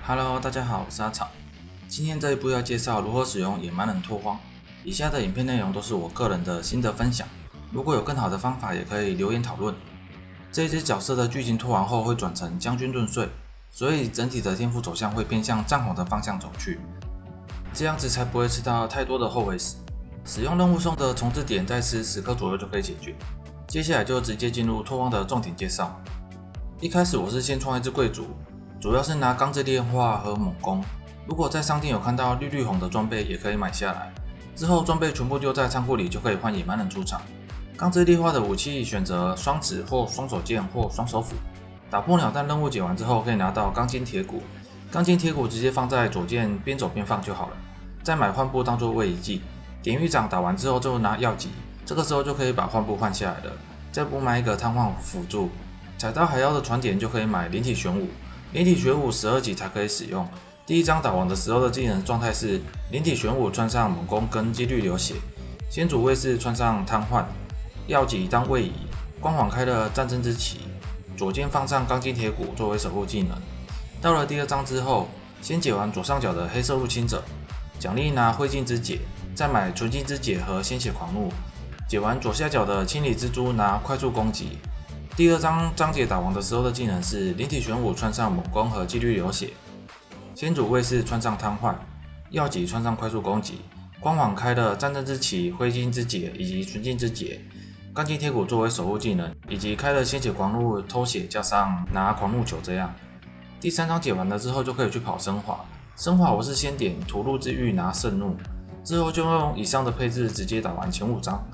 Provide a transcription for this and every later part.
Hello，大家好，我是阿草。今天这一部要介绍如何使用野蛮人拓荒。以下的影片内容都是我个人的心得分享，如果有更好的方法，也可以留言讨论。这一只角色的剧情拓完后会转成将军遁碎，所以整体的天赋走向会偏向战红的方向走去，这样子才不会吃到太多的后悔死。使用任务中的重置点，在吃10颗左右就可以解决。接下来就直接进入拓荒的重点介绍。一开始我是先创一只贵族，主要是拿钢之炼化和猛攻。如果在商店有看到绿红的装备，也可以买下来。之后装备全部丢在仓库里，就可以换野蛮人出场。钢之炼化的武器选择双指或双手剑或双手斧。打破鸟蛋任务解完之后，可以拿到钢筋铁骨。钢筋铁骨直接放在左键边走边放就好了。再买换布当做位移技。典狱长打完之后就拿药剂，这个时候就可以把换布换下来了。再补买一个瘫痪辅助。踩到海妖的船点就可以买灵体玄武。灵体玄武12级才可以使用。第一章打完的时候的技能状态是灵体玄武穿上猛攻跟几率流血，先祖卫士穿上瘫痪，药剂当位移，光环开了战争之旗，左键放上钢筋铁骨作为守护技能。到了第二章之后，先解完左上角的黑色入侵者，奖励拿灰烬之解，再买纯金之解和鲜血狂怒，解完左下角的清理蜘蛛拿快速攻击。第二章章节打完的时候的技能是灵体玄武穿上猛攻和几率流血，先祖卫士穿上瘫痪，药剂穿上快速攻击，光环开了战争之旗、灰烬之解以及纯净之解，钢筋铁骨作为守护技能，以及开了鲜血狂怒偷血加上拿狂怒球这样。第三章解完了之后就可以去跑升华，升华我是先点屠戮之玉拿圣怒，之后就用以上的配置直接打完前5章。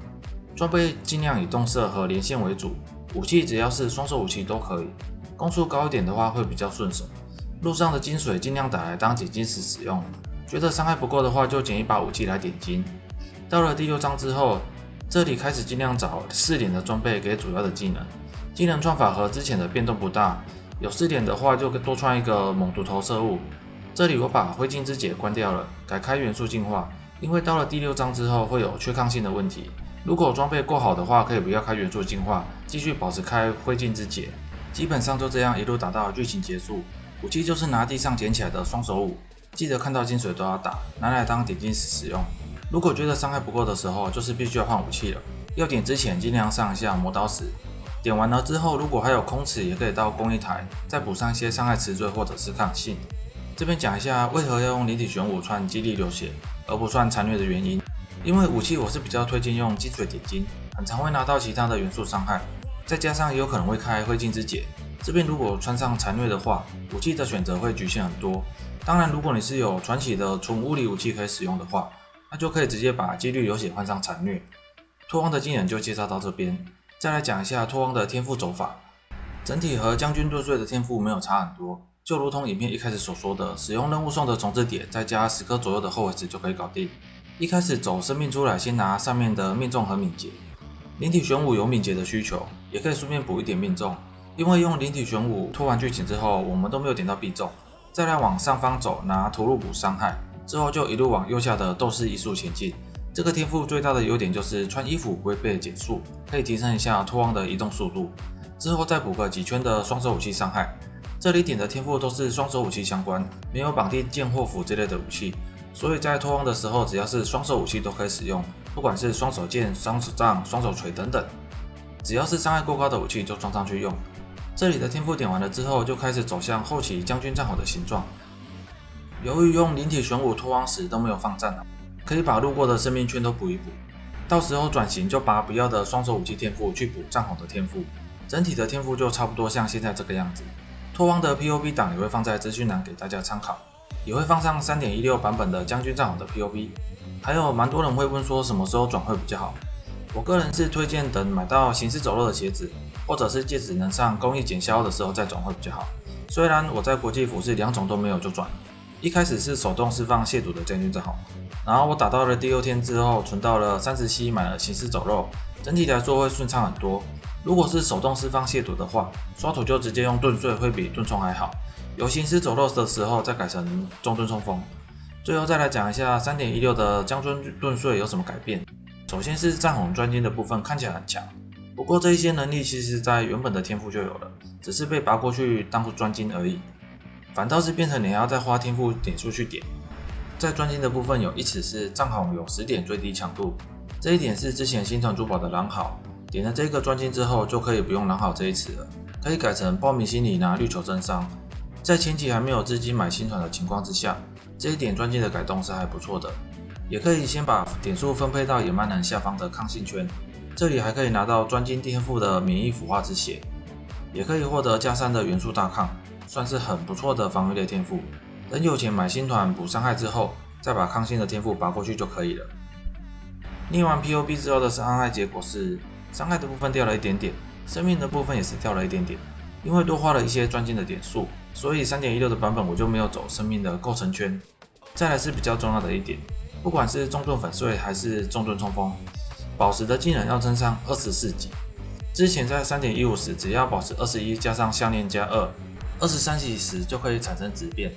装备尽量以动射和连线为主，武器只要是双手武器都可以，攻速高一点的话会比较顺手。路上的金水尽量打来当点金石使用，觉得伤害不够的话就捡一把武器来点金。到了第6章之后，这里开始尽量找4点的装备给主要的技能，技能创法和之前的变动不大，有4点的话就多穿一个猛毒投射物。这里我把灰烬之解关掉了，改开元素进化，因为到了第6章之后会有缺抗性的问题。如果装备够好的话，可以不要开元素进化，继续保持开灰烬之解。基本上就这样一路打到剧情结束。武器就是拿地上捡起来的双手武，记得看到金水都要打，拿来当点金石使用。如果觉得伤害不够的时候，就是必须要换武器了。要点之前尽量上一下磨刀石，点完了之后，如果还有空池，也可以到工艺台再补上一些伤害词缀或者是抗性。这边讲一下为何要用灵体玄武穿激励流血，而不算残虐的原因。因为武器我是比较推荐用金水点金，很常会拿到其他的元素伤害，再加上也有可能会开灰烬之解。这边如果穿上残虐的话，武器的选择会局限很多。当然，如果你是有传奇的纯物理武器可以使用的话，那就可以直接把几率流血换上残虐。拓荒的技能就介绍到这边，再来讲一下拓荒的天赋走法。整体和将军遁碎的天赋没有差很多，就如同影片一开始所说的，使用任务送的重置点，再加10颗左右的后尾石就可以搞定。一开始走生命出来，先拿上面的命中和敏捷。灵体玄武有敏捷的需求，也可以顺便补一点命中。因为用灵体玄武拖完剧情之后，我们都没有点到必中，再来往上方走拿屠戮补伤害，之后就一路往右下的斗士艺术前进。这个天赋最大的优点就是穿衣服不会被减速，可以提升一下拓荒的移动速度。之后再补个几圈的双手武器伤害。这里点的天赋都是双手武器相关，没有绑定剑或斧之类的武器，所以在拓荒的时候，只要是双手武器都可以使用，不管是双手剑、双手杖、双手锤等等，只要是伤害够高的武器就装上去用。这里的天赋点完了之后，就开始走向后期将军战吼的形状。由于用灵体玄武拓荒时都没有放战，可以把路过的生命圈都补一补，到时候转型就把不要的双手武器天赋去补战吼的天赋，整体的天赋就差不多像现在这个样子。拓荒的 POV 档也会放在资讯栏给大家参考，也会放上 3.16 版本的将军战吼的 POV。还有蛮多人会问说什么时候转会比较好，我个人是推荐等买到行尸走肉的鞋子，或者是戒指能上工艺检销的时候再转会比较好。虽然我在国际服饰2种都没有就转，一开始是手动释放亵渎的将军战吼，然后我打到了第6天之后存到了37买了行尸走肉，整体来说会顺畅很多。如果是手动释放亵渎的话，刷图就直接用遁碎会比遁冲还好，有行尸走肉的时候再改成中遁冲锋。最后再来讲一下 3.16 的将军遁碎有什么改变。首先是战红专精的部分看起来很强，不过这一些能力其实在原本的天赋就有了，只是被拔过去当专精而已。反倒是变成你还要再花天赋点数去点。在专精的部分有一尺是藏红有10点最低强度，这一点是之前星团珠宝的狼好，点了这个专精之后就可以不用狼好这一尺了，可以改成报名心理拿绿球真伤。在前期还没有资金买新团的情况之下，这一点专精的改动是还不错的。也可以先把点数分配到野蛮人下方的抗性圈，这里还可以拿到专精天赋的免疫腐化之血，也可以获得加3的元素大抗，算是很不错的防御类天赋。等有钱买新团补伤害之后，再把抗性的天赋拔过去就可以了。念完 POB 之后的伤害结果是，伤害的部分掉了一点点，生命的部分也是掉了一点点。因为多花了一些专精的点数，所以 3.16 的版本我就没有走生命的构成圈。再来是比较重要的一点，不管是重盾粉碎还是重盾冲锋，宝石的技能要升上24级。之前在 3.15 时，只要宝石21加上项链加2，23级时就可以产生质变，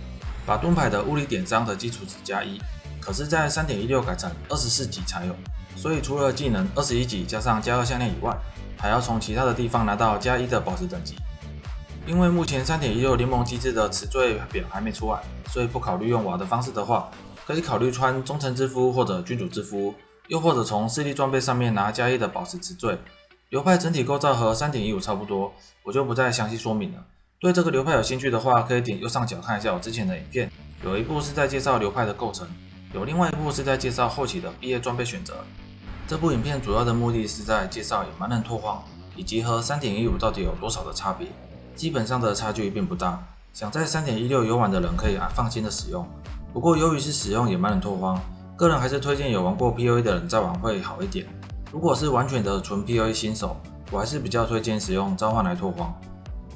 把盾牌的物理点伤的基础值加1。可是，在 3.16 改成24级才有，所以除了技能21级加上加2项链以外，还要从其他的地方拿到加1的宝石等级。因为目前 3.16 联盟机制的词缀表还没出来，所以不考虑用瓦的方式的话，可以考虑穿忠诚之夫或者君主之夫，又或者从势力装备上面拿加1的宝石词缀。流派整体构造和 3.15 差不多，我就不再详细说明了。对这个流派有兴趣的话，可以点右上角看一下我之前的影片，有一部是在介绍流派的构成，有另外一部是在介绍后期的毕业装备选择。这部影片主要的目的是在介绍野蛮人拓荒，以及和 3.15 到底有多少的差别。基本上的差距并不大，想在 3.16 游玩的人可以放心的使用。不过由于是使用野蛮人拓荒，个人还是推荐有玩过 PoE 的人再玩会好一点。如果是完全的纯 PoE 新手，我还是比较推荐使用召唤来拓荒。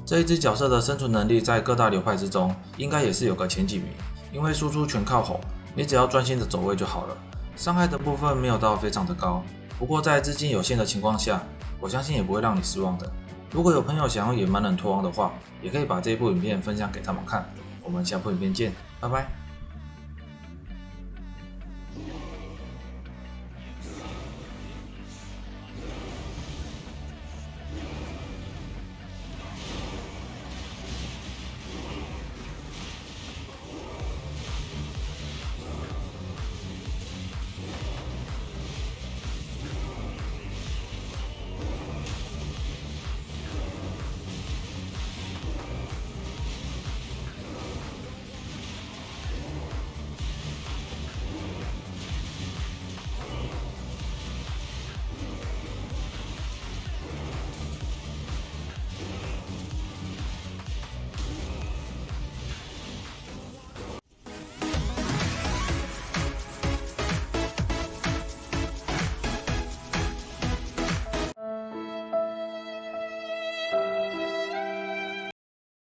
这一只角色的生存能力在各大流派之中应该也是有个前几名，因为输出全靠吼，你只要专心的走位就好了。伤害的部分没有到非常的高，不过在资金有限的情况下，我相信也不会让你失望的。如果有朋友想用野蛮人拓荒的话，也可以把这一部影片分享给他们看。我们下部影片见，拜拜。